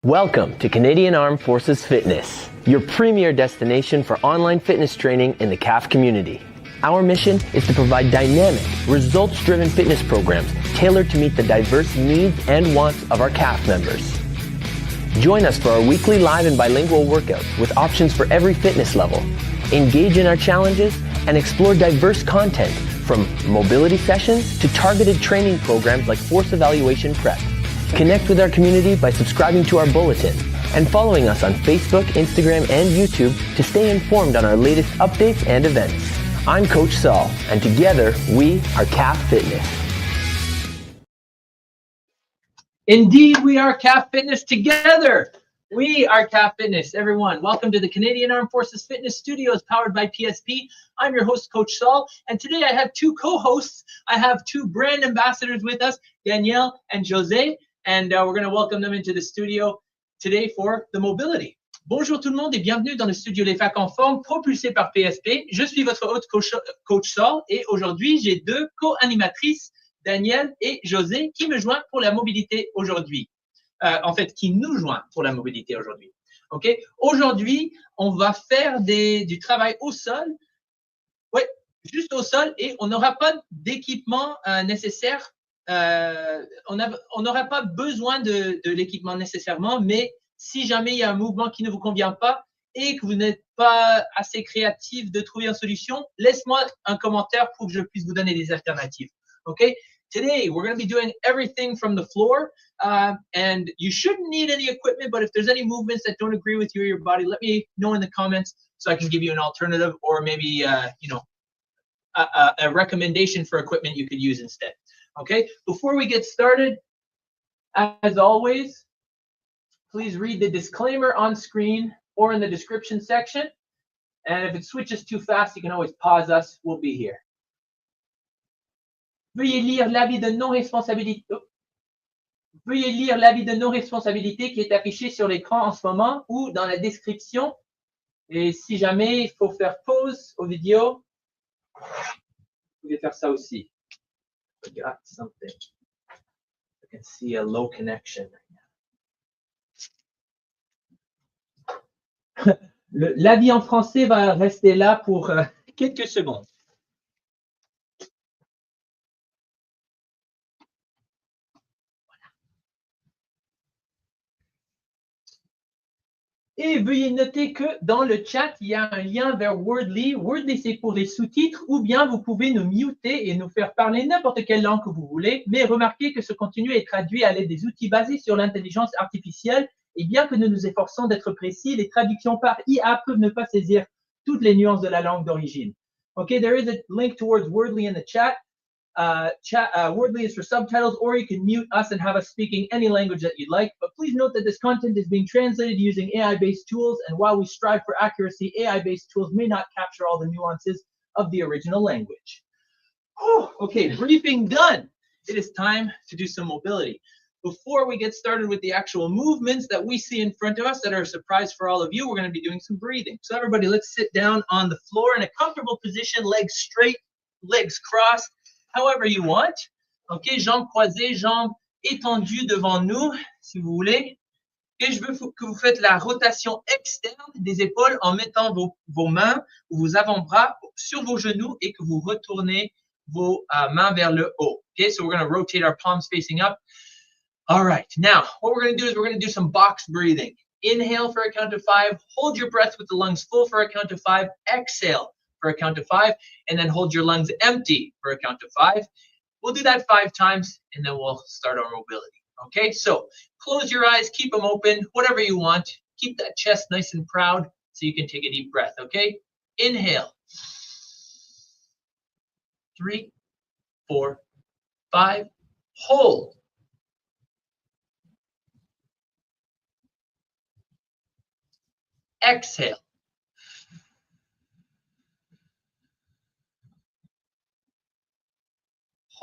Welcome to Canadian Armed Forces Fitness, your premier destination for online fitness training in the CAF community. Our mission is to provide dynamic, results-driven fitness programs tailored to meet the diverse needs and wants of our CAF members. Join us for our weekly live and bilingual workouts with options for every fitness level. Engage in our challenges and explore diverse content from mobility sessions to targeted training programs like force evaluation prep. Connect with our community by subscribing to our bulletin and following us on Facebook, Instagram, and YouTube to stay informed on our latest updates and events. I'm Coach Saul, and together we are CAF Fitness. Indeed, we are CAF Fitness together. We are CAF Fitness, everyone. Welcome to the Canadian Armed Forces Fitness Studios powered by PSP. I'm your host, Coach Saul, and today I have two co-hosts. I have two brand ambassadors with us, Danielle and José. And we're going to welcome them into the studio today for the Mobility. Bonjour tout le monde et bienvenue dans le studio Les Facs en Forme propulsé par PSP. Je suis votre hôte Coach Saul et aujourd'hui j'ai deux co-animatrices, Danielle et José, qui me joignent pour la mobilité aujourd'hui. En fait, qui nous joignent pour la mobilité aujourd'hui. Okay? Aujourd'hui, on va faire du travail au sol. Oui, juste au sol et on n'aura pas d'équipement nécessaire. On n'aura pas besoin de l'équipement nécessairement, mais si jamais il y a un mouvement qui ne vous convient pas et que vous n'êtes pas assez créatif de trouver une solution, laisse-moi un commentaire pour que je puisse vous donner des alternatives. Okay? Today, we're going to be doing everything from the floor, and you shouldn't need any equipment, but if there's any movements that don't agree with you or your body, let me know in the comments so I can give you an alternative or maybe, a recommendation for equipment you could use instead. Okay, before we get started, as always, please read the disclaimer on screen or in the description section. And if it switches too fast, you can always pause us. We'll be here. Veuillez lire l'avis de non-responsabilité. Veuillez lire l'avis de non-responsabilité qui est affiché sur l'écran en ce moment ou dans la description. Et si jamais il faut faire pause aux vidéos, vous pouvez faire ça aussi. Got something. I can see a low connection. L'avis en français va rester là pour quelques secondes. Et veuillez noter que dans le chat, il y a un lien vers Wordly. Wordly, c'est pour les sous-titres, ou bien vous pouvez nous muter et nous faire parler n'importe quelle langue que vous voulez. Mais remarquez que ce contenu est traduit à l'aide des outils basés sur l'intelligence artificielle. Et bien que nous nous efforçons d'être précis, les traductions par IA peuvent ne pas saisir toutes les nuances de la langue d'origine. Okay, there is a link towards Wordly in the chat. Wordly is for subtitles, or you can mute us and have us speaking any language that you'd like. But please note that this content is being translated using AI-based tools, and while we strive for accuracy, AI-based tools may not capture all the nuances of the original language. Oh, okay, briefing done. It is time to do some mobility. Before we get started with the actual movements that we see in front of us that are a surprise for all of you, we're going to be doing some breathing. So everybody, let's sit down on the floor in a comfortable position, legs straight, legs crossed. However you want. OK, jambes croisées, jambes étendues devant nous, si vous voulez. Et je veux que vous faites la rotation externe des épaules en mettant vos mains ou vos avant-bras sur vos genoux et que vous retournez vos mains vers le haut. OK, so we're going to rotate our palms facing up. All right, now what we're going to do is we're going to do some box breathing. Inhale for a count of 5. Hold your breath with the lungs full for a count of 5. Exhale for a count of 5, and then hold your lungs empty for a count of 5. We'll do that 5 times, and then we'll start our mobility. Okay, so close your eyes, keep them open, whatever you want. Keep that chest nice and proud so you can take a deep breath, okay? Inhale. 3, 4, 5. Hold. Exhale.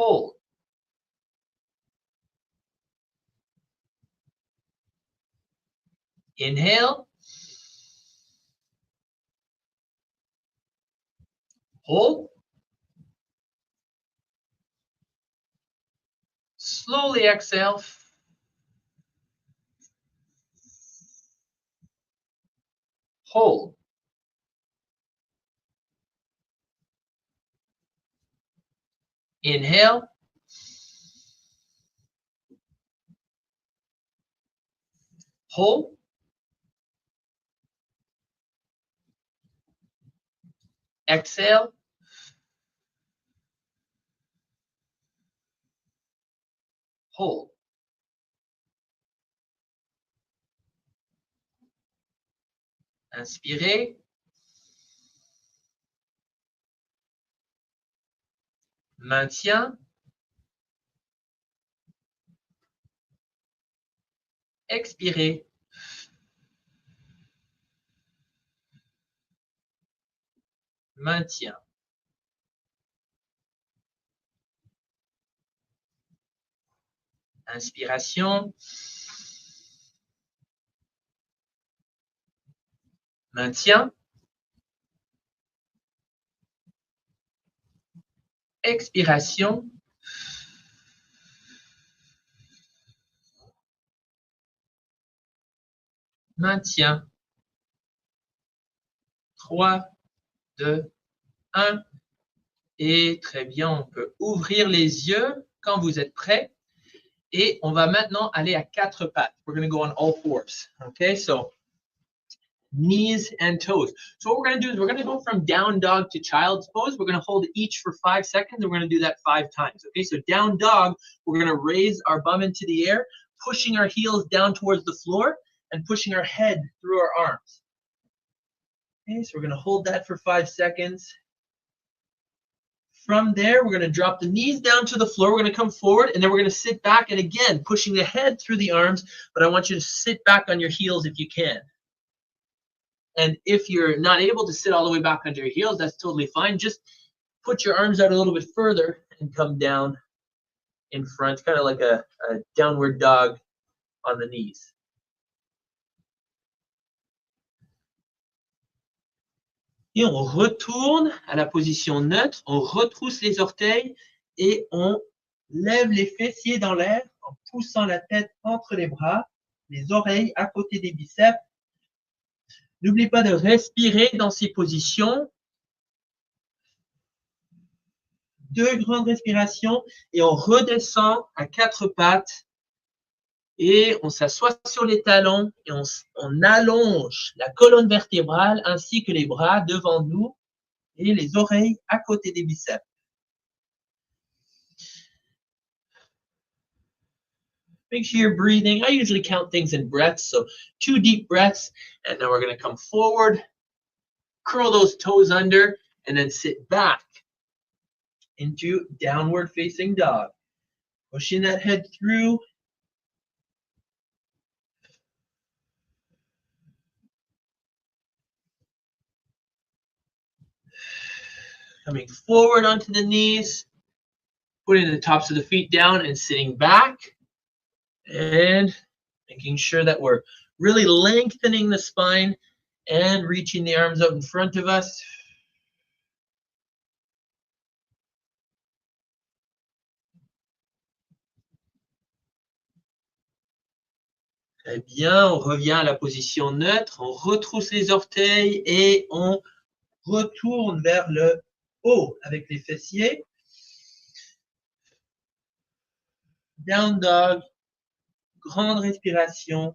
Hold. Inhale. Hold. Slowly exhale. hold. Inhale. Hold. Exhale. Hold. Inspirez. Maintien. Expirez. Maintien. Inspiration. Maintien. Expiration. Maintien. 3, 2, 1. Et très bien, on peut ouvrir les yeux quand vous êtes prêts. Et on va maintenant aller à 4 pattes. We're going to go on all fours. Okay, so knees and toes. So what we're going to do is we're going to go from down dog to child's pose. We're going to hold each for 5 seconds. And we're going to do that 5 times. Okay, so down dog, we're going to raise our bum into the air, pushing our heels down towards the floor and pushing our head through our arms. Okay, so we're going to hold that for 5 seconds. From there, we're going to drop the knees down to the floor. We're going to come forward, and then we're going to sit back. And again, pushing the head through the arms, but I want you to sit back on your heels if you can. And if you're not able to sit all the way back onto your heels, that's totally fine. Just put your arms out a little bit further and come down in front, kind of like a downward dog on the knees. Et on retourne à la position neutre, on retrousse les orteils et on lève les fessiers dans l'air en poussant la tête entre les bras, les oreilles à côté des biceps. N'oubliez pas de respirer dans ces positions. 2 grandes respirations et on redescend à 4 pattes. Et on s'assoit sur les talons et on allonge la colonne vertébrale ainsi que les bras devant nous et les oreilles à côté des biceps. Make sure you're breathing. I usually count things in breaths, so 2 deep breaths, and then we're going to come forward, curl those toes under, and then sit back into downward facing dog. Pushing that head through. Coming forward onto the knees, putting the tops of the feet down and sitting back, and making sure that we're really lengthening the spine and reaching the arms out in front of us. Très bien, on revient à la position neutre, on retrousse les orteils et on retourne vers le haut avec les fessiers. Down dog, grande respiration.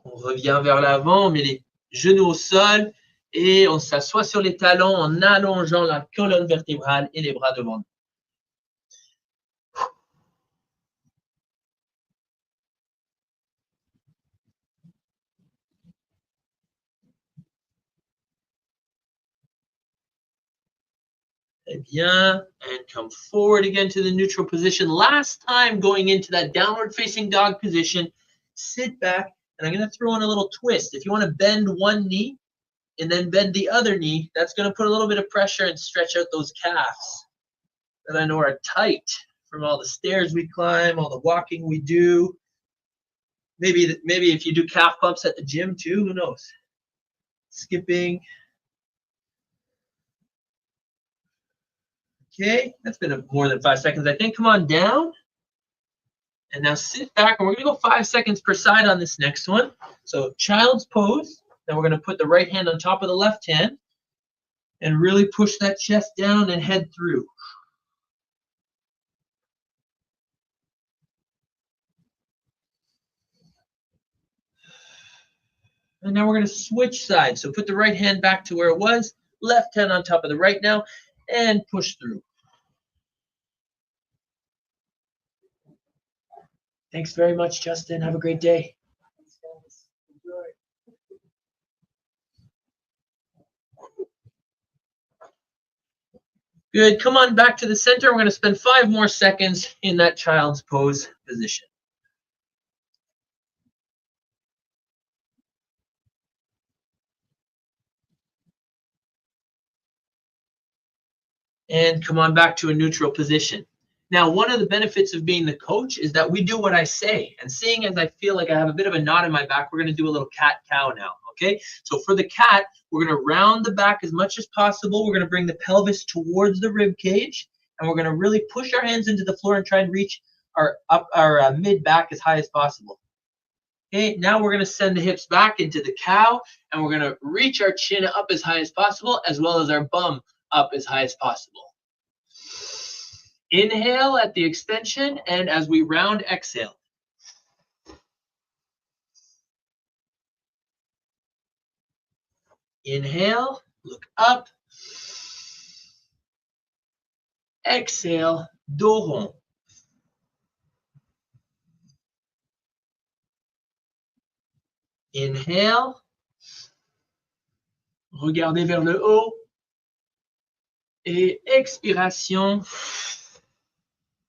On revient vers l'avant, on met les genoux au sol et on s'assoit sur les talons en allongeant la colonne vertébrale et les bras devant nous. Très bien, and come forward again to the neutral position. Last time going into that downward facing dog position, sit back, and I'm going to throw in a little twist. If you want to bend one knee and then bend the other knee, that's going to put a little bit of pressure and stretch out those calves that I know are tight from all the stairs we climb, all the walking we do. Maybe if you do calf pumps at the gym too, who knows? Skipping. Okay, that's been more than 5 seconds, I think. Come on down. And now sit back, and we're going to go 5 seconds per side on this next one. So child's pose. Then we're going to put the right hand on top of the left hand and really push that chest down and head through. And now we're going to switch sides. So put the right hand back to where it was, left hand on top of the right now, and push through. Thanks very much, Justin. Have a great day. Good. Come on back to the center. We're going to spend 5 more seconds in that child's pose position. And come on back to a neutral position. Now, one of the benefits of being the coach is that we do what I say. And seeing as I feel like I have a bit of a knot in my back, we're going to do a little cat-cow now, okay? So for the cat, we're going to round the back as much as possible. We're going to bring the pelvis towards the rib cage, and we're going to really push our hands into the floor and try and reach our mid-back as high as possible. Okay, now we're going to send the hips back into the cow, and we're going to reach our chin up as high as possible, as well as our bum up as high as possible. Inhale at the extension, and as we round, exhale. Inhale, look up. Exhale, dos rond. Inhale. Regardez vers le haut. Et expiration.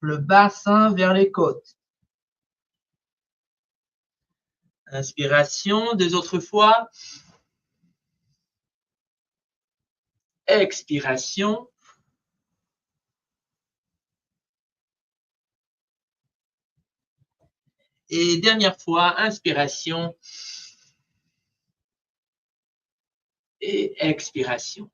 Le bassin vers les côtes. Inspiration, 2 autres fois. Expiration. Et dernière fois, inspiration. Et expiration.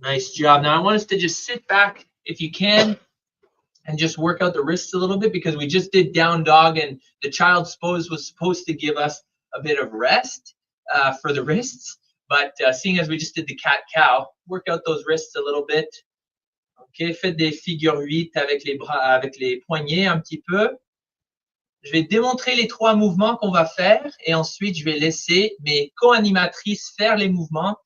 Nice job. Now I want us to just sit back if you can and just work out the wrists a little bit, because we just did down dog and the child's pose was supposed to give us a bit of rest for the wrists. But seeing as we just did the cat-cow, work out those wrists a little bit. OK, faites des figures 8 avec les bras, avec les poignets un petit peu. Je vais démontrer les 3 mouvements qu'on va faire et ensuite je vais laisser mes co-animatrices faire les mouvements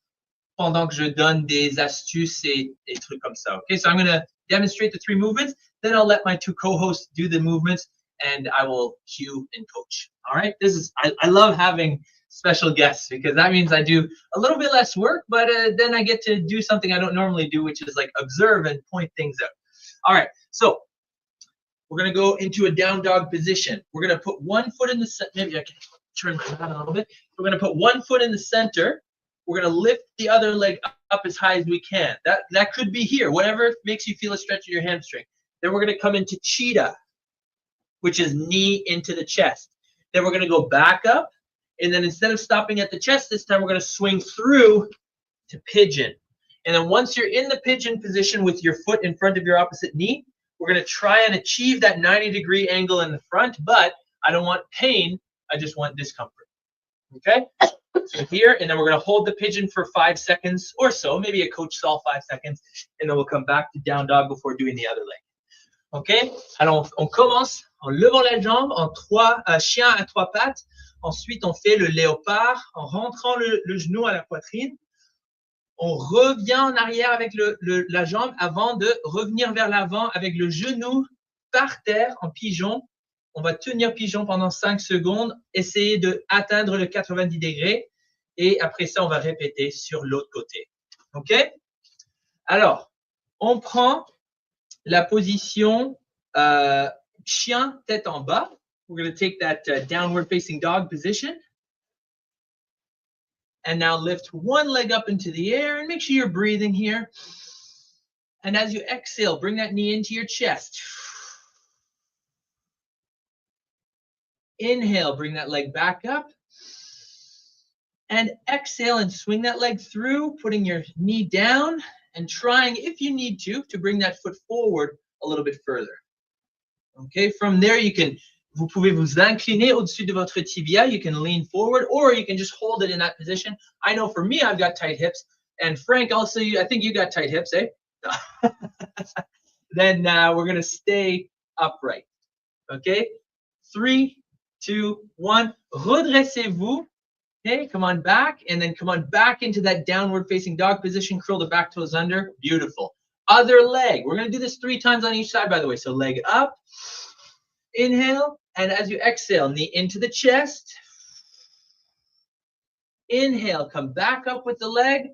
pendant que je donne des astuces et trucs comme ça. Okay, so I'm going to demonstrate the 3 movements, then I'll let my 2 co-hosts do the movements and I will cue and coach. All right, this is, I love having special guests because that means I do a little bit less work, but then I get to do something I don't normally do, which is like observe and point things out. All right, so we're going to go into a down dog position. We're going to put 1 foot in the center. Maybe I can turn my mat a little bit. We're going to put 1 foot in the center. We're going to lift the other leg up as high as we can. That could be here, whatever makes you feel a stretch in your hamstring. Then we're going to come into cheetah, which is knee into the chest. Then we're going to go back up. And then instead of stopping at the chest this time, we're going to swing through to pigeon. And then once you're in the pigeon position with your foot in front of your opposite knee, we're going to try and achieve that 90-degree angle in the front, but I don't want pain. I just want discomfort. Okay? So here, and then we're going to hold the pigeon for 5 seconds or so, maybe a coach stall 5 seconds, and then we'll come back to down dog before doing the other leg. OK? Alors, on commence en levant la jambe, en chien à 3 pattes. Ensuite, on fait le léopard en rentrant le genou à la poitrine. On revient en arrière avec la jambe avant de revenir vers l'avant avec le genou par terre en pigeon. On va tenir pigeon pendant 5 secondes, essayer d'atteindre le 90 degrés et après ça, on va répéter sur l'autre côté. OK? Alors, on prend la position chien tête en bas. We're going to take that downward facing dog position. And now lift one leg up into the air and make sure you're breathing here. And as you exhale, bring that knee into your chest. Inhale, bring that leg back up. And exhale and swing that leg through, putting your knee down and trying, if you need to bring that foot forward a little bit further. Okay, from there vous pouvez vous incliner au-dessus de votre tibia. You can lean forward, or you can just hold it in that position. I know for me, I've got tight hips, and Frank, also, I think you got tight hips, eh? Then we're going to stay upright. Okay, 3, 2, 1. Redressez-vous. Okay, come on back, and then come on back into that downward facing dog position. Curl the back toes under. Beautiful. Other leg. We're going to do this 3 times on each side, by the way. So leg up. Inhale, and as you exhale, knee into the chest. Inhale, come back up with the leg.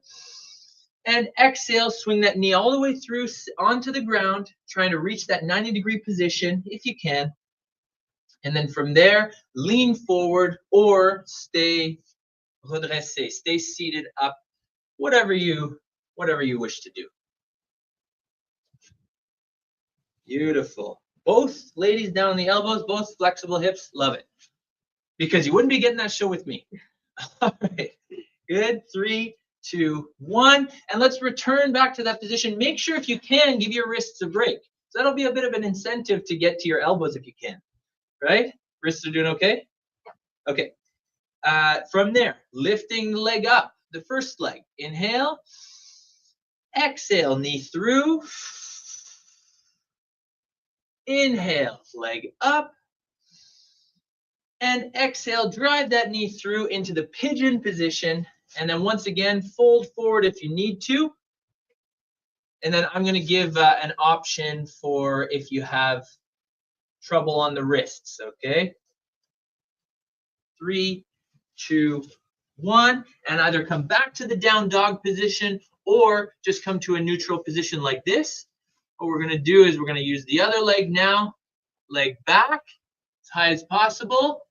And exhale, swing that knee all the way through onto the ground, trying to reach that 90-degree position if you can. And then from there, lean forward or stay redressé, stay seated up, whatever you wish to do. Beautiful. Both ladies down on the elbows, both flexible hips. Love it. Because you wouldn't be getting that show with me. All right. Good. 3, 2, 1. And let's return back to that position. Make sure if you can, give your wrists a break. So that'll be a bit of an incentive to get to your elbows if you can. Right? Wrists are doing okay? Okay. From there, lifting the leg up. The first leg. Inhale. Exhale, knee through. Inhale, leg up, and exhale, drive that knee through into the pigeon position, and then once again, fold forward if you need to. And then I'm going to give an option for if you have trouble on the wrists, okay? 3, 2, 1, and either come back to the down dog position or just come to a neutral position like this. What we're going to do is we're going to use the other leg now, leg back as high as possible,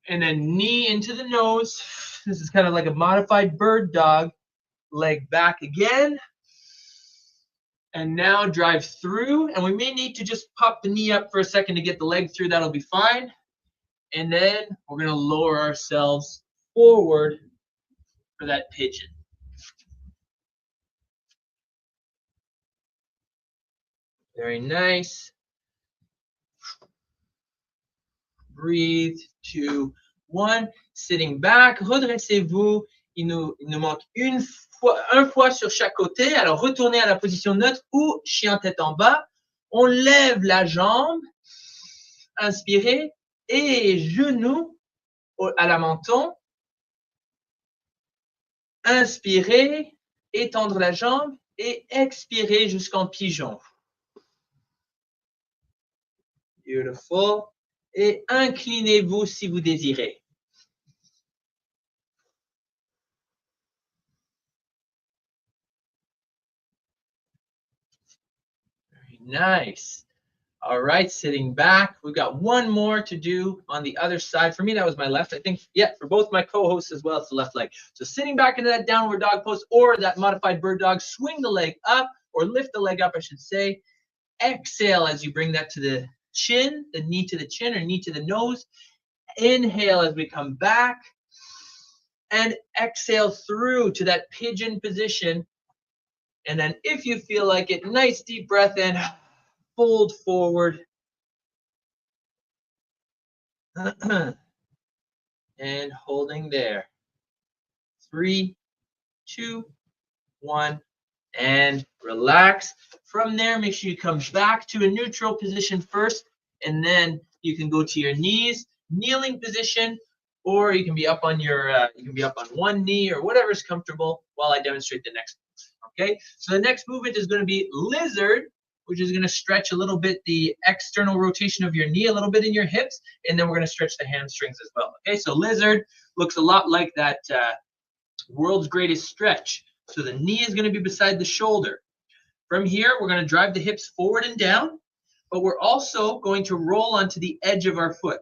and then knee into the nose. This is kind of like a modified bird dog. Leg back again, and now drive through, and we may need to just pop the knee up for a second to get the leg through. That'll be fine. And then we're going to lower ourselves forward for that pigeon. Very nice. Breathe. 2, 1. Sitting back. Redressez-vous. Il nous manque un fois sur chaque côté. Alors, retournez à la position neutre ou chien tête en bas. On lève la jambe. Inspirez. Et genou à la menton. Inspirez. Étendre la jambe. Et expirez jusqu'en pigeon. Beautiful. Et inclinez-vous si vous désirez. Very nice. All right, sitting back. We've got one more to do on the other side. For me, that was my left. I think, yeah, for both my co-hosts as well, it's the left leg. So sitting back into that downward dog pose or that modified bird dog, swing the leg up or lift the leg up, I should say. Exhale as you bring that to the chin, the knee to the chin or knee to the nose. Inhale as we come back and exhale through to that pigeon position. And then if you feel like it, nice deep breath in, fold forward. And holding there. 3, 2, 1, and relax. From there, make sure you come back to a neutral position first, and then you can go to your knees, kneeling position, or you can be up on your, you can be up on one knee or whatever's comfortable while I demonstrate the next move. Okay, so the next movement is going to be lizard, which is going to stretch a little bit the external rotation of your knee, a little bit in your hips, and then we're going to stretch the hamstrings as well. Okay, so lizard looks a lot like that world's greatest stretch. So the knee is going to be beside the shoulder. From here, we're going to drive the hips forward and down, but we're also going to roll onto the edge of our foot.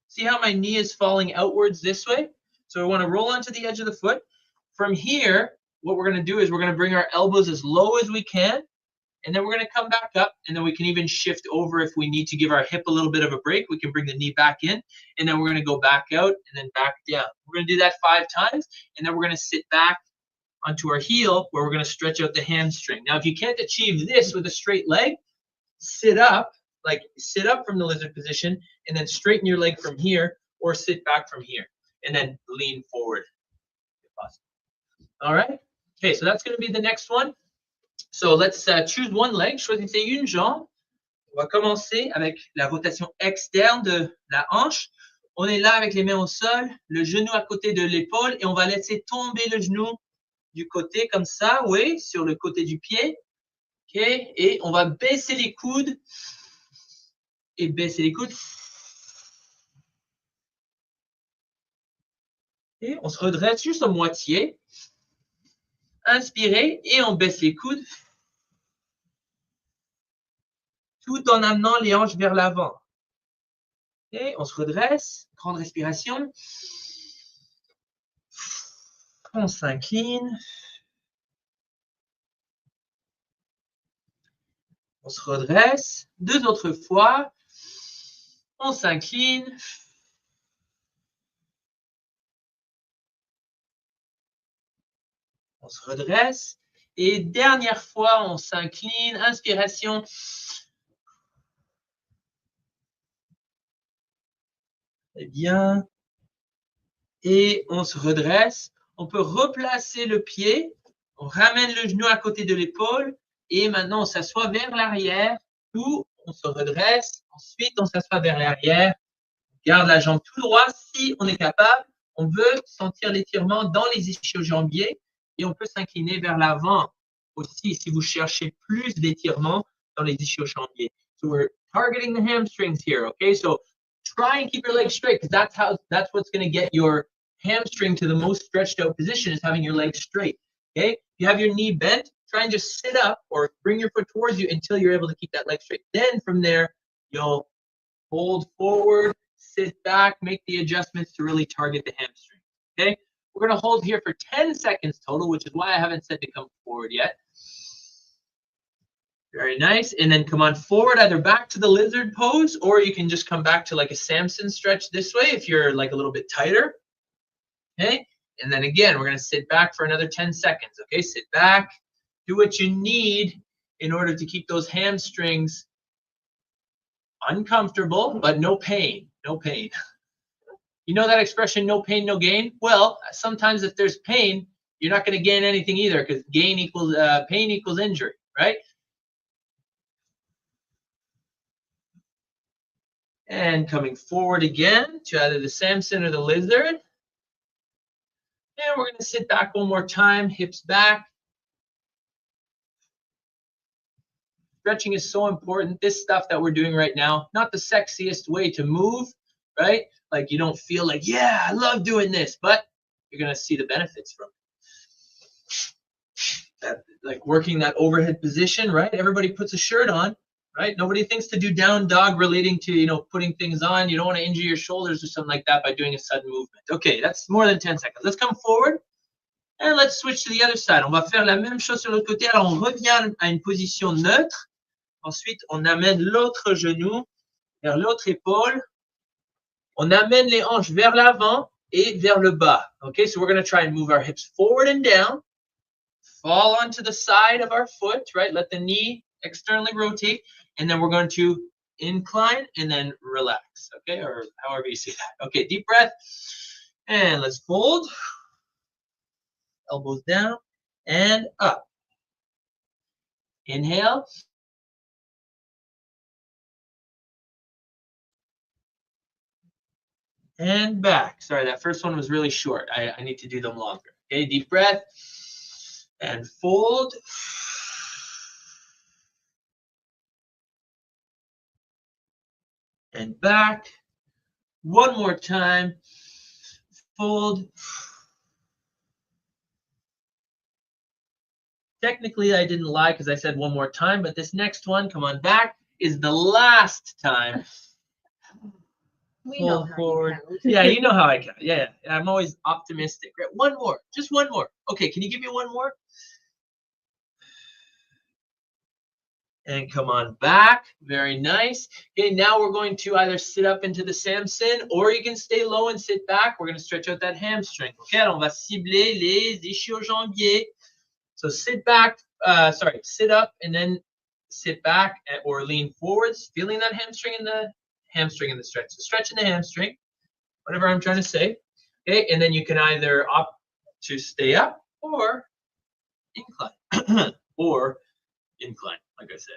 See how my knee is falling outwards this way? So we want to roll onto the edge of the foot. From here, what we're going to do is we're going to bring our elbows as low as we can, and then we're going to come back up, and then we can even shift over if we need to give our hip a little bit of a break. We can bring the knee back in, and then we're going to go back out and then back down. We're going to do that 5 times, and then we're going to sit back onto our heel, where we're going to stretch out the hamstring. Now, if you can't achieve this with a straight leg, sit up, like sit up from the lizard position, and then straighten your leg from here, or sit back from here, and then lean forward if possible. All right? Okay, so that's going to be the next one. So let's choose one leg. Choisissez une jambe. On va commencer avec la rotation externe de la hanche. On est là avec les mains au sol, le genou à côté de l'épaule, et on va laisser tomber le genou du côté comme ça, oui, sur le côté du pied. OK, et on va baisser les coudes et baisser les coudes. Et on se redresse juste à moitié. Inspirez et on baisse les coudes, tout en amenant les hanches vers l'avant. Et on se redresse, grande respiration. On s'incline. On se redresse. 2 autres fois. On s'incline. On se redresse. Et dernière fois, on s'incline. Inspiration. Très bien. Et on se redresse. On peut replacer le pied. On ramène le genou à côté de l'épaule. Et maintenant, on s'assoit vers l'arrière. Ou on se redresse. Ensuite, on s'assoit vers l'arrière. On garde la jambe tout droit. Si on est capable, on veut sentir l'étirement dans les ischio-jambiers. Et on peut s'incliner vers l'avant aussi si vous cherchez plus d'étirement dans les ischio-jambiers. So we're targeting the hamstrings here, okay? So try and keep your legs straight, because that's what's going to get your hamstring to the most stretched out position, is having your legs straight, okay? If you have your knee bent, try and just sit up or bring your foot towards you until you're able to keep that leg straight. Then from there, you'll fold forward, sit back, make the adjustments to really target the hamstring, okay? We're going to hold here for 10 seconds total, which is why I haven't said to come forward yet. Very nice. And then come on forward, either back to the lizard pose, or you can just come back to like a Samson stretch this way if you're like a little bit tighter. Okay. And then again, we're going to sit back for another 10 seconds. Okay. Sit back. Do what you need in order to keep those hamstrings uncomfortable, but no pain. No pain. You know that expression, no pain, no gain? Well, sometimes if there's pain, you're not going to gain anything either, because pain equals injury, right? And coming forward again to either the Samson or the lizard. And we're going to sit back one more time, hips back. Stretching is so important. This stuff that we're doing right now, not the sexiest way to move, right? Like you don't feel like, yeah, I love doing this, but you're going to see the benefits from it. Like working that overhead position, right? Everybody puts a shirt on, right? Nobody thinks to do down dog relating to, you know, putting things on. You don't want to injure your shoulders or something like that by doing a sudden movement. Okay, that's more than 10 seconds. Let's come forward and let's switch to the other side. On va faire la même chose sur l'autre côté. Alors, on revient à une position neutre. Ensuite, on amène l'autre genou vers l'autre épaule. On amène les hanches vers l'avant et vers le bas. Okay, so we're going to try and move our hips forward and down. Fall onto the side of our foot, right? Let the knee externally rotate. And then we're going to incline and then relax. Okay, or however you say that. Okay, deep breath. And let's fold. Elbows down and up. Inhale. And back. Sorry, that first one was really short. I need to do them longer. Okay, deep breath. And fold. And back. One more time. Fold. Technically, I didn't lie because I said one more time, but this next one, come on back, is the last time. We know how forward. you count. Yeah, you know how I count. Yeah, I'm always optimistic. Right? One more, just one more. Okay, can you give me one more? And come on back. Very nice. Okay, now we're going to either sit up into the Samson, or you can stay low and sit back. We're going to stretch out that hamstring. Okay, alors on va cibler les ischio-jambiers. So sit back, sit up and then sit back or lean forwards, feeling that hamstring in the stretch. So stretching the hamstring, whatever I'm trying to say. Okay, and then you can either opt to stay up or incline, or incline, like I said.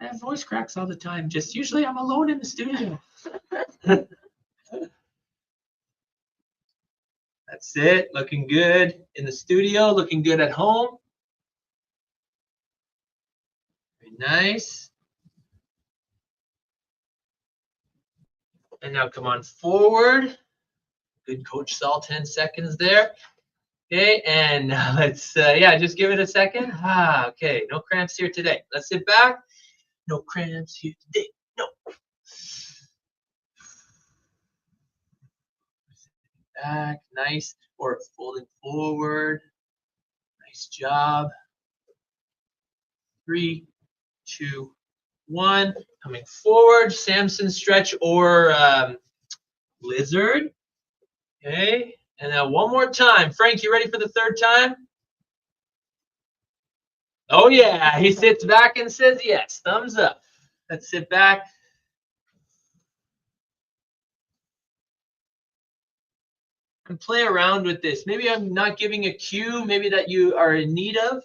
I have voice cracks all the time. Just usually I'm alone in the studio. That's it. Looking good in the studio. Looking good at home. Very nice. And now come on forward. Good, Coach Saul. 10 seconds there. Okay, and let's just give it a second. Okay, no cramps here today. Let's sit back. No cramps here today. No. Back, nice. Or folding forward. Nice job. 3, 2, 1. Coming forward. Samson stretch or lizard. Okay. And now one more time. Frank, you ready for the third time? Oh, yeah. He sits back and says yes. Thumbs up. Let's sit back. And play around with this. Maybe I'm not giving a cue, maybe that you are in need of.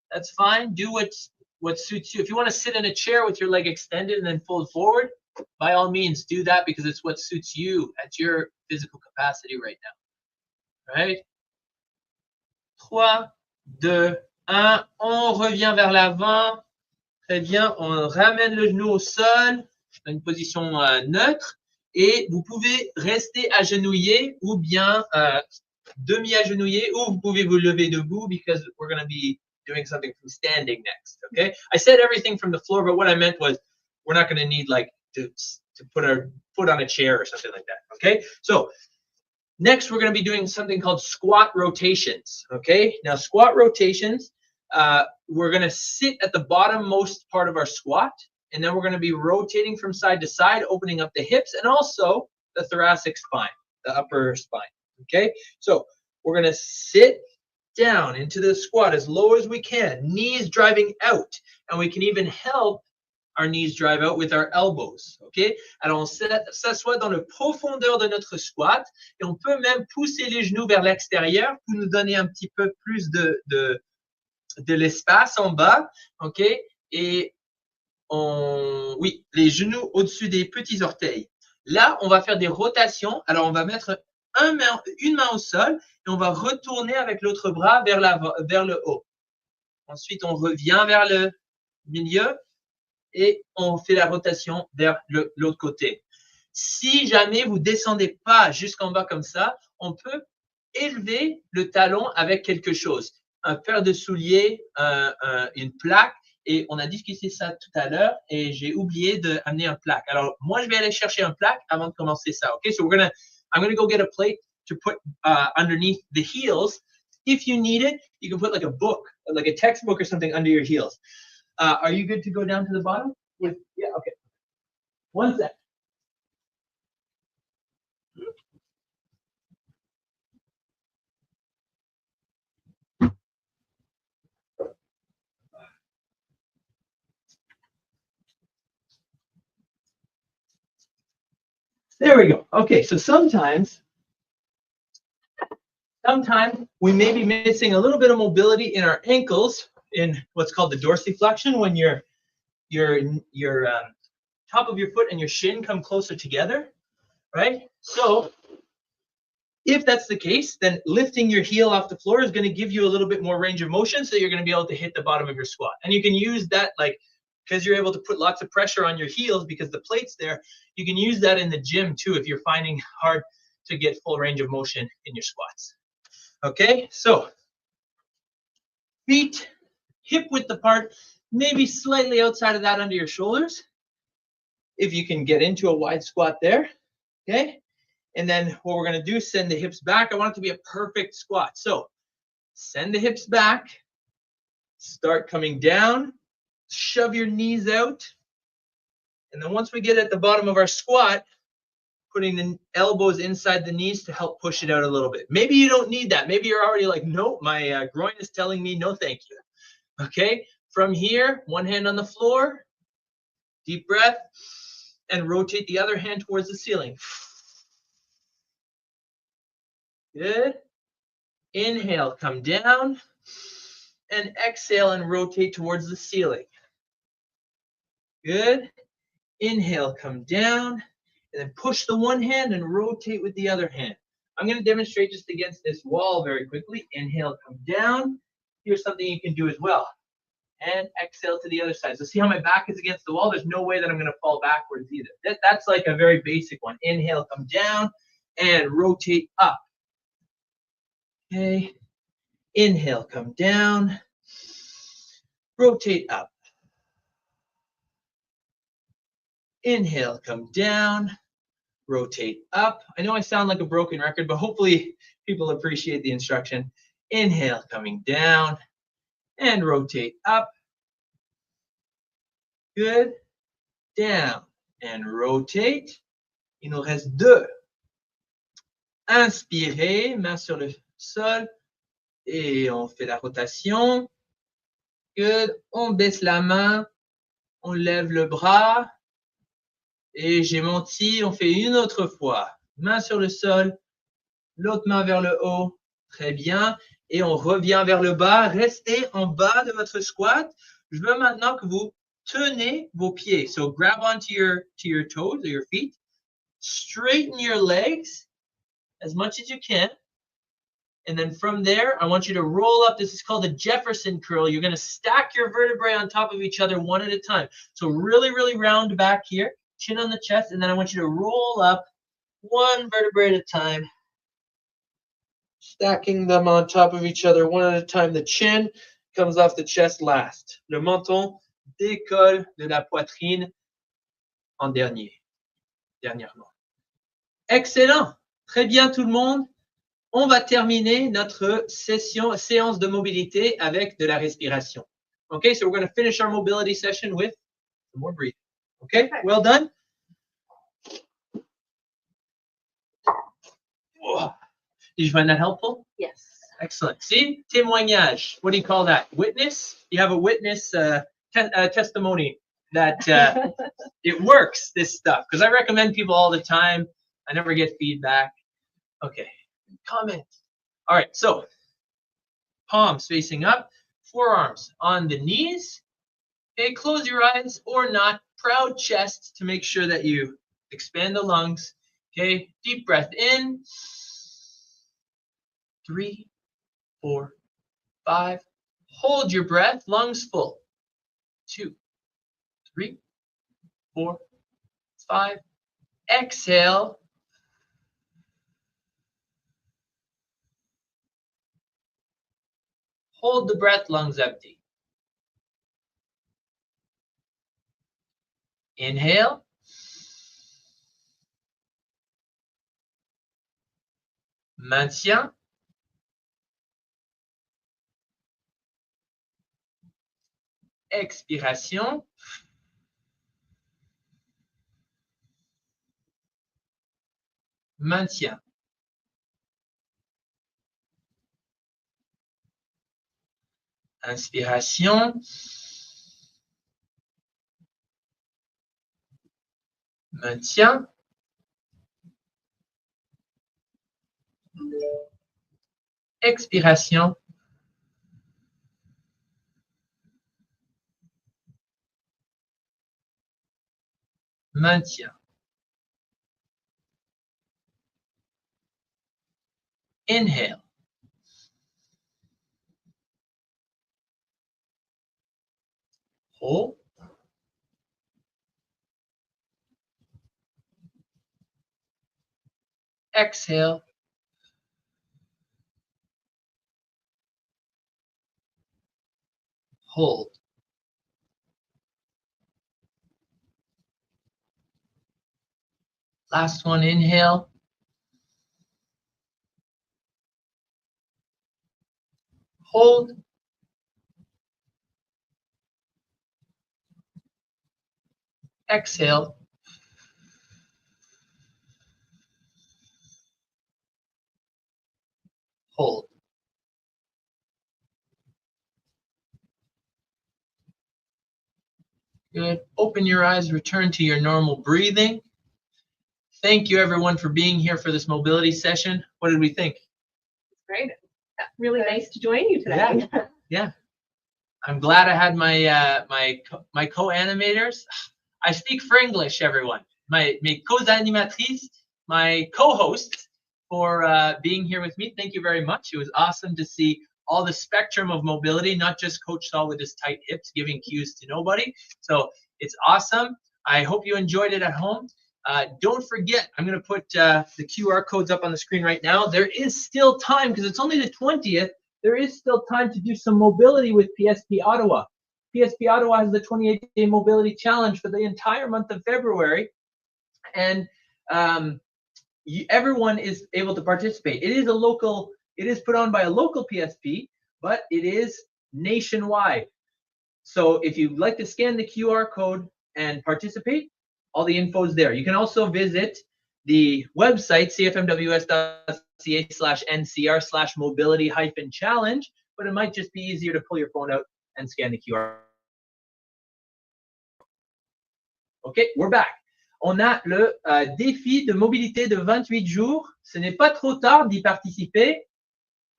That's fine. Do what suits you. If you want to sit in a chair with your leg extended and then fold forward, by all means do that because it's what suits you at your physical capacity right now. Right? 3, 2, 1. On revient vers l'avant. Très bien. On ramène le genou au sol dans une position neutre. Et vous pouvez rester agenouillé ou bien demi-agenouillé, ou vous pouvez vous lever debout because we're going to be doing something from standing next, okay? I said everything from the floor, but what I meant was we're not going to need like to put our foot on a chair or something like that, okay? So next we're going to be doing something called squat rotations, okay? Now squat rotations, we're going to sit at the bottommost part of our squat. And then we're going to be rotating from side to side, opening up the hips and also the thoracic spine, the upper spine. Okay, so we're going to sit down into the squat as low as we can, knees driving out. And we can even help our knees drive out with our elbows. Okay, alors on s'assoit dans le profondeur de notre squat et on peut même pousser les genoux vers l'extérieur pour nous donner un petit peu plus de l'espace en bas. Ok, et oui, les genoux au-dessus des petits orteils. Là, on va faire des rotations. Alors, on va mettre une main au sol et on va retourner avec l'autre bras vers le haut. Ensuite, on revient vers le milieu et on fait la rotation vers l'autre côté. Si jamais vous descendez pas jusqu'en bas comme ça, on peut élever le talon avec quelque chose. Un paire de souliers, une plaque. Et on a discuté ça tout à l'heure et j'ai oublié d'amener un plaque. Alors, moi, je vais aller chercher un plaque avant de commencer ça. Okay, so I'm gonna go get a plate to put underneath the heels. If you need it, you can put like a book, like a textbook or something under your heels. Are you good to go down to the bottom? Yeah, okay. One sec. There we go. Okay, so sometimes we may be missing a little bit of mobility in our ankles in what's called the dorsiflexion, when your top of your foot and your shin come closer together, right? So if that's the case, then lifting your heel off the floor is going to give you a little bit more range of motion, so you're going to be able to hit the bottom of your squat. And you can use that, like, because you're able to put lots of pressure on your heels because the plate's there, you can use that in the gym too if you're finding hard to get full range of motion in your squats. Okay, so feet hip width apart, maybe slightly outside of that under your shoulders. If you can get into a wide squat there, okay? And then what we're going to do is send the hips back. I want it to be a perfect squat. So send the hips back, start coming down, shove your knees out. And then once we get at the bottom of our squat, putting the elbows inside the knees to help push it out a little bit. Maybe you don't need that. Maybe you're already like, no, my groin is telling me no thank you. Okay, from here, one hand on the floor, deep breath, and rotate the other hand towards the ceiling. Good. Inhale, come down, and exhale and rotate towards the ceiling. Good. Inhale, come down, and then push the one hand and rotate with the other hand. I'm going to demonstrate just against this wall very quickly. Inhale, come down. Here's something you can do as well. And exhale to the other side. So see how my back is against the wall? There's no way that I'm going to fall backwards either. That's like a very basic one. Inhale, come down, and rotate up. Okay. Inhale, come down, rotate up. Inhale, come down, rotate up. I know I sound like a broken record, but hopefully people appreciate the instruction. Inhale, coming down, and rotate up. Good. Down, and rotate. Il nous reste deux. Inspirez, main sur le sol. Et on fait la rotation. Good. On baisse la main. On lève le bras. Et j'ai menti. On fait une autre fois. Main sur le sol. L'autre main vers le haut. Très bien. Et on revient vers le bas. Restez en bas de votre squat. Je veux maintenant que vous tenez vos pieds. So grab onto your toes or your feet. Straighten your legs as much as you can. And then from there, I want you to roll up. This is called the Jefferson curl. You're going to stack your vertebrae on top of each other one at a time. So really, really round back here, chin on the chest, and then I want you to roll up one vertebrae at a time, stacking them on top of each other one at a time. The chin comes off the chest last. Le menton décolle de la poitrine en dernièrement. Excellent. Très bien tout le monde. On va terminer notre séance de mobilité avec de la respiration. Okay, so we're going to finish our mobility session with some more breathing. Okay, well done. Whoa. Did you find that helpful? Yes. Excellent. See, témoignage. What do you call that? Witness? You have a witness testimony that it works, this stuff. Because I recommend people all the time. I never get feedback. Okay. Comment. All right, so palms facing up, forearms on the knees. Okay, close your eyes or not. Proud chest to make sure that you expand the lungs. Okay, deep breath in. 3, 4, 5. Hold your breath, lungs full. 2, 3, 4, 5. Exhale. Hold the breath, lungs empty. Inhale. Maintien. Expiration. Maintien. Inspiration. Maintien. Expiration. Maintien. Inhale. Hold. Exhale. Hold. Last one, inhale. Hold. Exhale. hold. Good. Open your eyes, return to your normal breathing. Thank you everyone for being here for this mobility session. What did we think? Great. Really nice to join you today. Yeah. I'm glad I had my co-animators. I speak Franglish, everyone. Mes co-animatrices, my co-hosts for being here with me. Thank you very much. It was awesome to see all the spectrum of mobility, not just Coach Saul with his tight hips giving cues to nobody. So it's awesome. I hope you enjoyed it at home. Don't forget, I'm going to put the QR codes up on the screen right now. There is still time, because it's only the 20th. There is still time to do some mobility with PSP Ottawa. PSP Ottawa has the 28-day mobility challenge for the entire month of February. And everyone is able to participate. It is put on by a local PSP, but it is nationwide. So if you'd like to scan the QR code and participate, all the info is there. You can also visit the website, cfmws.ca/ncr/mobility-challenge, but it might just be easier to pull your phone out and scan the QR. OK, we're back. On a le défi de mobilité de 28 jours. Ce n'est pas trop tard d'y participer.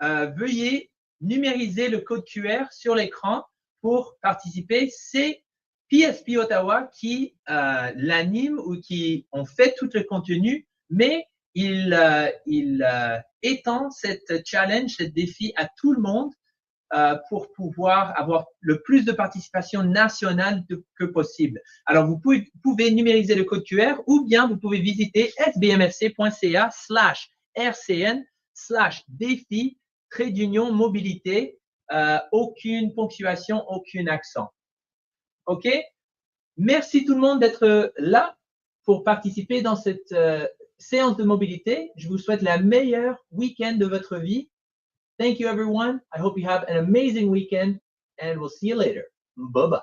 Veuillez numériser le code QR sur l'écran pour participer. C'est PSP Ottawa qui l'anime ou qui ont fait tout le contenu, mais il étend cette challenge, ce défi à tout le monde pour pouvoir avoir le plus de participation nationale que possible. Alors, vous pouvez numériser le code QR ou bien vous pouvez visiter sbmfc.ca/rcn/défi-mobilité. Aucune ponctuation, aucun accent. OK? Merci tout le monde d'être là pour participer dans cette séance de mobilité. Je vous souhaite la meilleure week-end de votre vie. Thank you, everyone. I hope you have an amazing weekend, and we'll see you later. Bye-bye.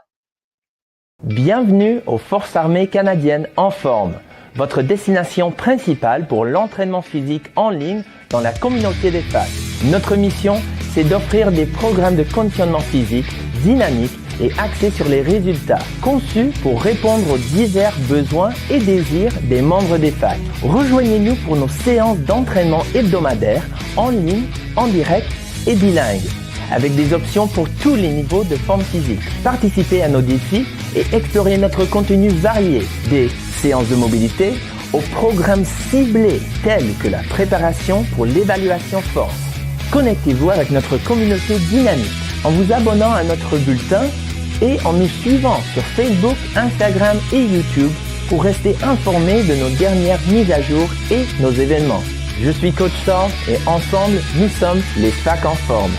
Bienvenue aux Forces armées canadiennes en forme, votre destination principale pour l'entraînement physique en ligne dans la communauté d'Espace. Notre mission, c'est d'offrir des programmes de conditionnement physique dynamiques et axés sur les résultats, conçus pour répondre aux divers besoins et désirs des membres des facs. Rejoignez-nous pour nos séances d'entraînement hebdomadaires, en ligne, en direct et bilingue, avec des options pour tous les niveaux de forme physique. Participez à nos défis et explorez notre contenu varié, des séances de mobilité aux programmes ciblés tels que la préparation pour l'évaluation force. Connectez-vous avec notre communauté dynamique en vous abonnant à notre bulletin et en nous suivant sur Facebook, Instagram et YouTube pour rester informé de nos dernières mises à jour et nos événements. Je suis Coach Saul et ensemble, nous sommes les facs en forme.